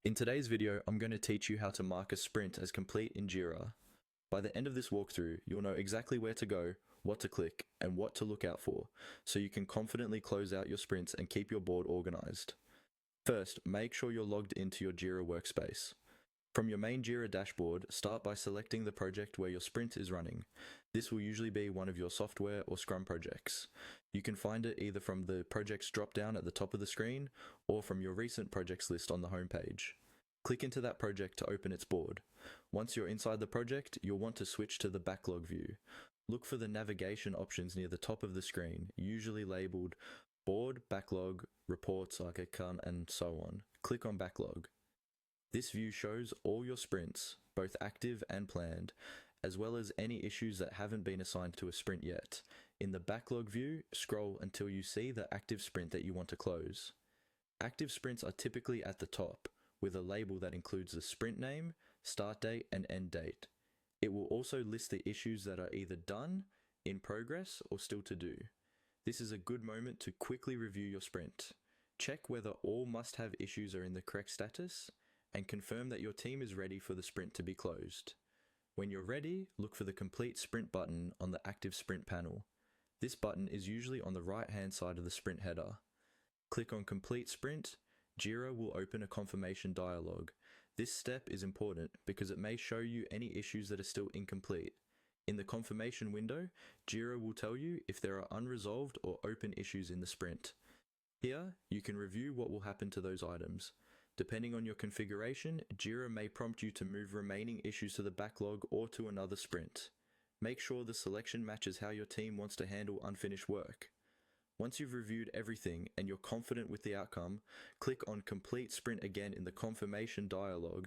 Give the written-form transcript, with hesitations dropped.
In today's video, I'm going to teach you how to mark a sprint as complete in Jira. By the end of this walkthrough, you'll know exactly where to go, what to click, and what to look out for, so you can confidently close out your sprints and keep your board organized. First, make sure you're logged into your Jira workspace. From your main Jira dashboard, start by selecting the project where your sprint is running. This will usually be one of your software or Scrum projects. You can find it either from the projects drop-down at the top of the screen or from your recent projects list on the homepage. Click into that project to open its board. Once you're inside the project, you'll want to switch to the backlog view. Look for the navigation options near the top of the screen, usually labeled Board, Backlog, Reports, Icon, and so on. Click on Backlog. This view shows all your sprints, both active and planned, as well as any issues that haven't been assigned to a sprint yet. In the backlog view, scroll until you see the active sprint that you want to close. Active sprints are typically at the top, with a label that includes the sprint name, start date, and end date. It will also list the issues that are either done, in progress, or still to do. This is a good moment to quickly review your sprint. Check whether all must-have issues are in the correct status, and confirm that your team is ready for the sprint to be closed. When you're ready, look for the Complete Sprint button on the Active Sprint panel. This button is usually on the right-hand side of the sprint header. Click on Complete Sprint. Jira will open a confirmation dialog. This step is important because it may show you any issues that are still incomplete. In the confirmation window, Jira will tell you if there are unresolved or open issues in the sprint. Here, you can review what will happen to those items. Depending on your configuration, Jira may prompt you to move remaining issues to the backlog or to another sprint. Make sure the selection matches how your team wants to handle unfinished work. Once you've reviewed everything and you're confident with the outcome, click on Complete Sprint again in the confirmation dialog.